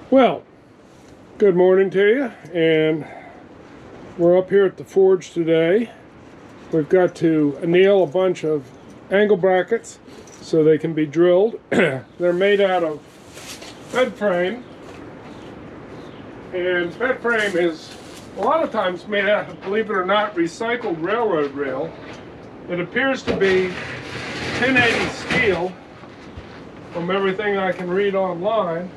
Well, good morning to you, and we're up here at the forge today. We've got to anneal a bunch of angle brackets so they can be drilled. They're made out of bed frame, and bed frame is a lot of times made out of, believe it or not, recycled railroad rail. It appears to be 1080 steel from everything I can read online.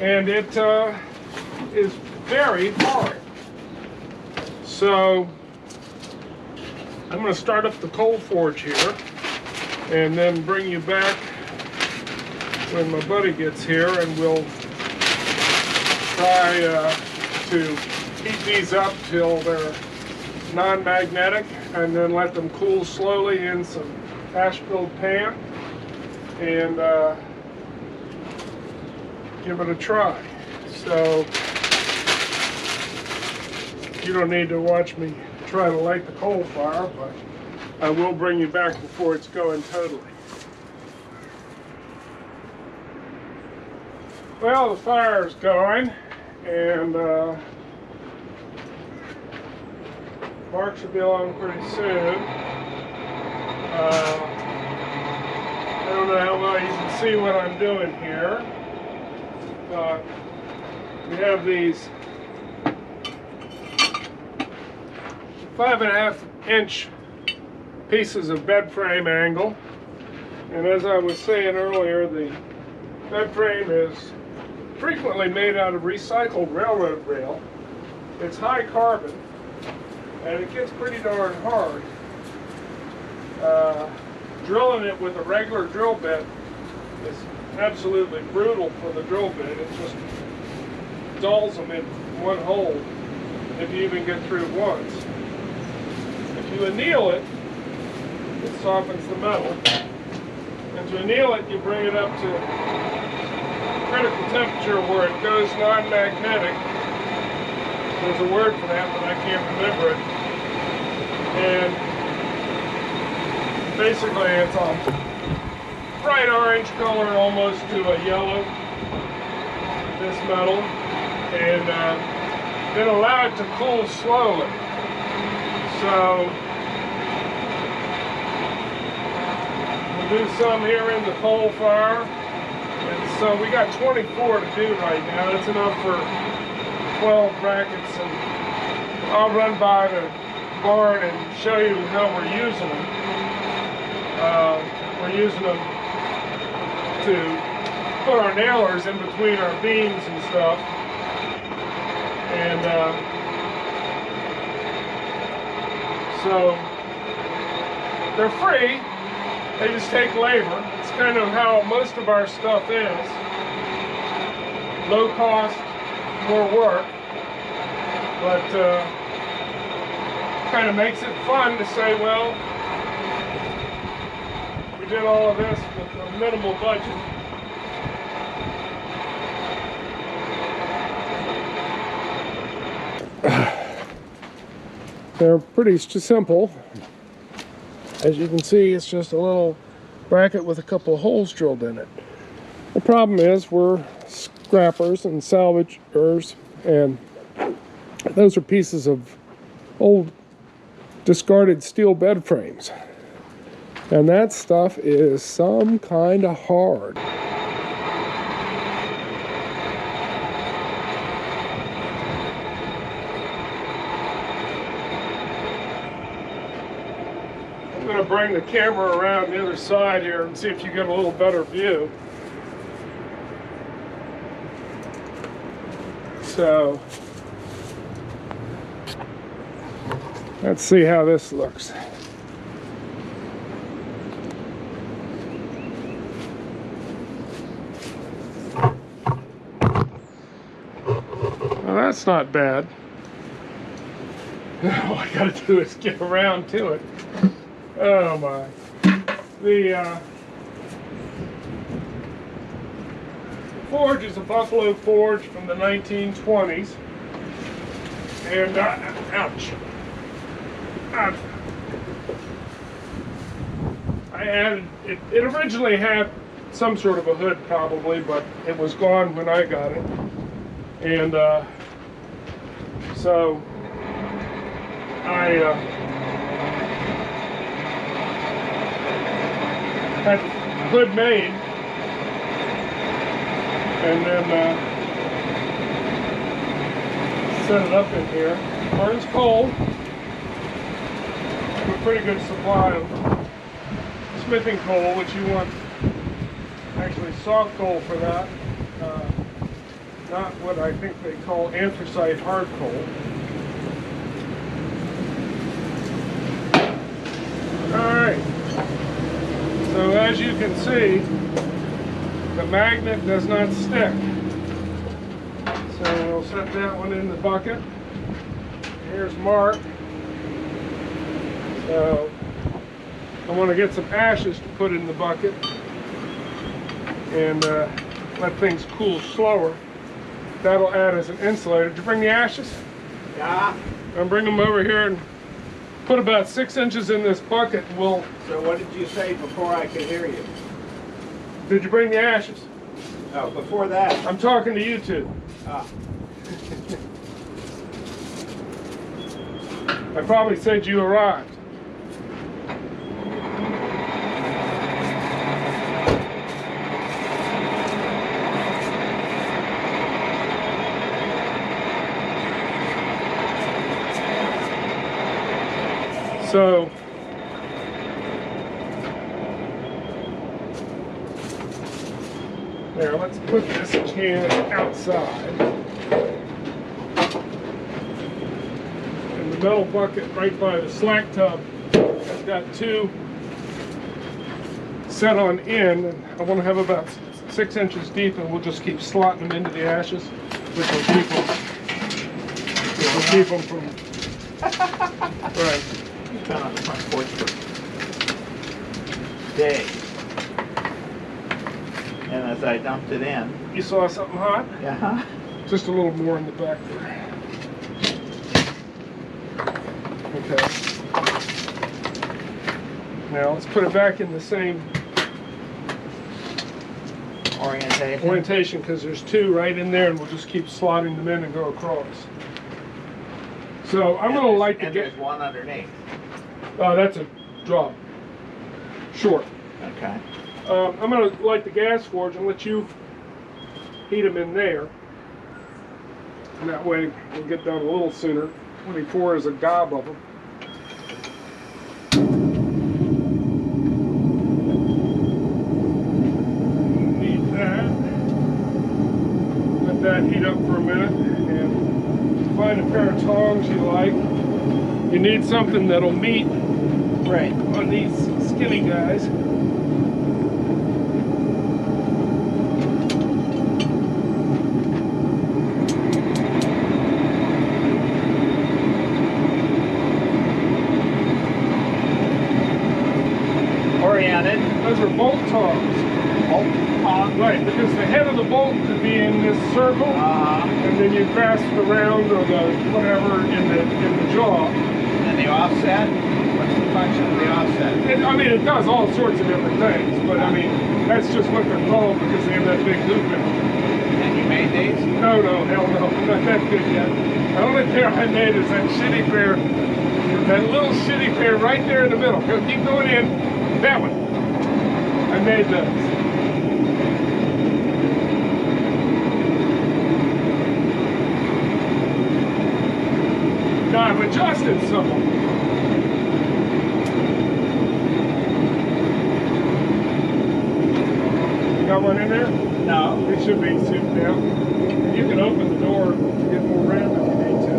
And it is very hard. So I'm going to start up the coal forge here and then bring you back when my buddy gets here, and we'll try to heat these up till they're non-magnetic and then let them cool slowly in some ash-filled pan and give it a try. So you don't need to watch me try to light the coal fire, but I will bring you back before it's going totally. Well, the fire's going, and Mark should be along pretty soon. I don't know how well you can see what I'm doing here. We have these 5.5 inch pieces of bed frame angle, and as I was saying earlier, the bed frame is frequently made out of recycled railroad rail. It's high carbon and it gets pretty darn hard. Drilling it with a regular drill bit is absolutely brutal for the drill bit. It just dulls them in one hole if you even get through once. If you anneal it, it softens the metal. And to anneal it, you bring it up to critical temperature where it goes non-magnetic. There's a word for that, but I can't remember it. And basically it's a bright orange color, almost to a yellow, this metal, and then allow it to cool slowly. So we'll do some here in the coal fire, and so we got 24 to do right now. That's enough for 12 brackets, and I'll run by the barn and show you how we're using them. We're using them to put our nailers in between our beams and stuff, and so they're free. They just take labor. It's kind of how most of our stuff is. Low cost, more work, but kind of makes it fun to say, well, we did all of this with a minimal budget. They're pretty simple. As you can see, it's just a little bracket with a couple of holes drilled in it. The problem is we're scrappers and salvagers, and those are pieces of old discarded steel bed frames. And that stuff is some kind of hard. I'm going to bring the camera around the other side here and see if you get a little better view. So let's see how this looks. Well, that's not bad. All I gotta do is get around to it. Oh my. The forge is a buffalo forge from the 1920s. And, ouch. I added, it originally had some sort of a hood probably, but it was gone when I got it. And so I had the hood made, and then set it up in here. Burns coal. A pretty good supply of smithing coal, which you want actually soft coal for that, not what I think they call anthracite hard coal. Alright, so as you can see, the magnet does not stick. So we'll set that one in the bucket. Here's Mark. So I want to get some ashes to put in the bucket and let things cool slower. That'll add as an insulator. Did you bring the ashes? Yeah. I'll bring them over here and put about 6 inches in this bucket. And we'll. So what did you say before I could hear you? Did you bring the ashes? Oh, before that. I'm talking to you two. Ah. I probably said you arrived. So there, let's put this can outside. And the metal bucket right by the slack tub has got 2 set on end, and I want to have about 6 inches deep, and we'll just keep slotting them into the ashes, which will keep them from right. Been on the front porch for days. And as I dumped it in. You saw something hot? Yeah. Just a little more in the back there. Okay. Now let's put it back in the same orientation, because there's 2 right in there, and we'll just keep slotting them in and go across. So I'm going to light the gas. There's one underneath. That's a drop. Short. Okay. I'm going to light the gas forge and let you heat them in there. And that way we'll get done a little sooner when he pours a gob of them. Need that. Let that heat up for a minute, and find a pair of tongs you like. You need something that'll meet right on these skinny guys. Oriented. Those are bolt tongs. Bolt tongs? Right, because the head of the bolt could be in this circle, and then you grasp the round or the whatever in the jaw. And the offset? What's the function of the offset? I mean, it does all sorts of different things, but I mean, that's just what they're called because they have that big hoop in them. And you made these? No, hell no, I'm not that good yet. The only pair I made is that shitty pair, that little shitty pair right there in the middle. Go, keep going in. That one. I made those. Now I've adjusted some of them. Got one in there? No. It should be souped down. You can open the door to get more round if you need to.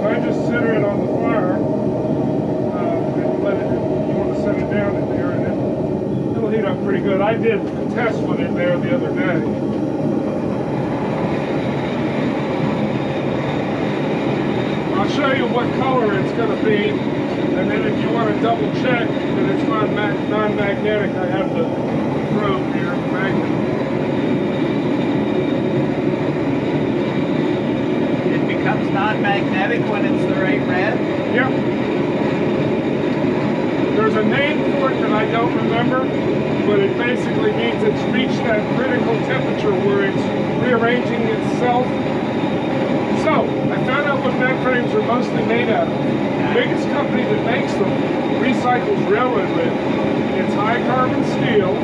But I just center it on the fire and let it, you want to set it down in there, and it'll heat up pretty good. I did a test one in there the other day. I'll show you what color it's going to be, and then if you want to double check that it's non-magnetic, I have the probe here, the magnet. It becomes non-magnetic when it's the right red? Yep. there's a name for it that I don't remember, but it basically means it's reached that critical temperature where it's rearranging itself. So, I found out what bed frames are mostly made out of. The biggest company that makes them recycles railroad wood. It's high carbon steel.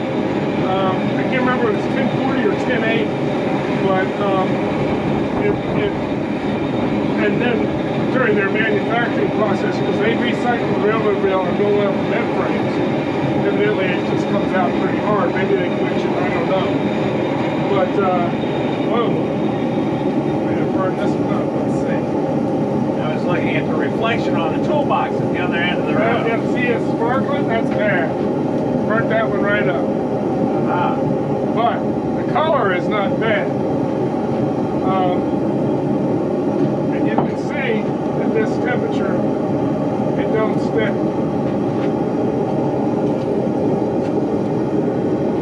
I can't remember if it's 1040 or 1080, but and then during their manufacturing process, because they recycle railroad rail and roll out the bed frames, evidently it just comes out pretty hard. Maybe they quench it, I don't know. But, whoa. May have burned this one up, let's see. I was looking at the reflection on the toolbox at the other end of the road. Yeah, see it's sparkling? That's bad. Burnt that one right up. Ah. But the color is not bad. And you can see at this temperature, it don't stick.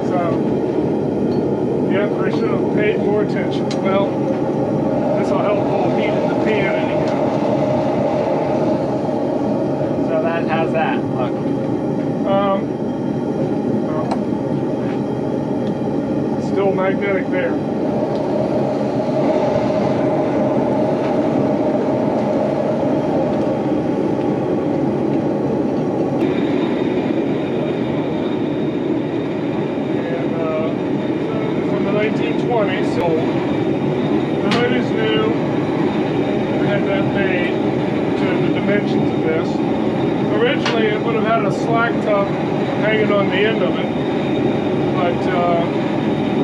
So, yep, I should have paid more attention. Well, this will help hold heat in the pan anyhow. So that, how's that look? Well, still magnetic there. From the 1920s, so the hood is new. I had that made to the dimensions of this. Originally, it would have had a slack tub hanging on the end of it, but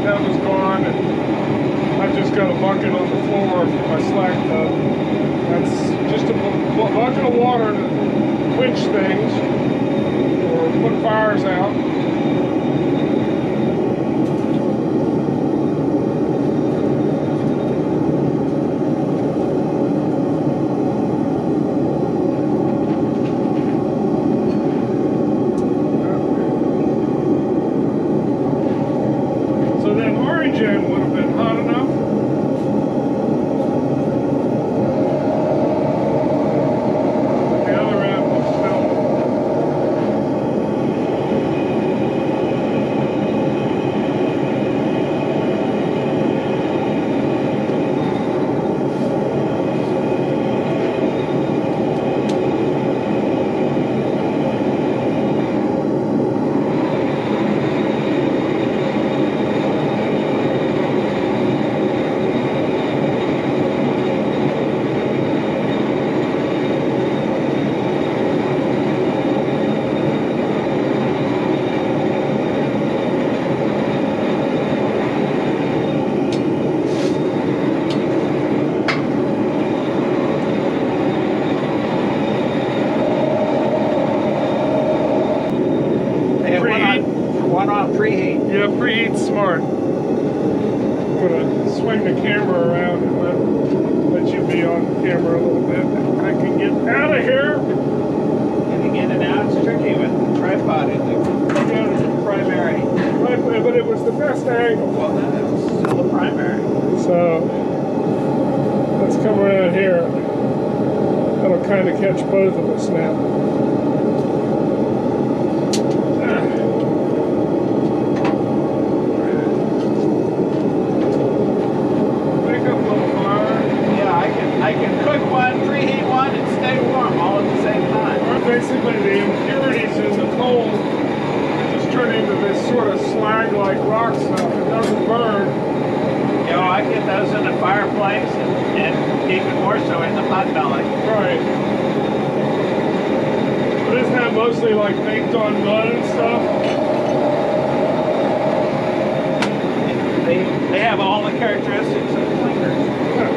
that was gone, and I've just got a bucket on the floor for my slack tub. That's just a bucket of water to quench things or put fires out. Would have been hot enough. The other end was still. One on preheat. Yeah, preheat's smart. I'm gonna swing the camera around and let you be on camera a little bit. I can get out of here. If you get it out, it's tricky with the tripod in the primary. Right, but it was the best angle. Well, then it was still the primary. So let's come around here. That'll kind of catch both of us now. I can cook one, preheat one, and stay warm all at the same time. Basically, the impurities in the coal just turn into this sort of slag-like rock stuff. It doesn't burn. You know, I get those in the fireplace and even more so in the pot belly. Right. But isn't that mostly like baked on mud and stuff? They have all the characteristics of clinkers. Yeah.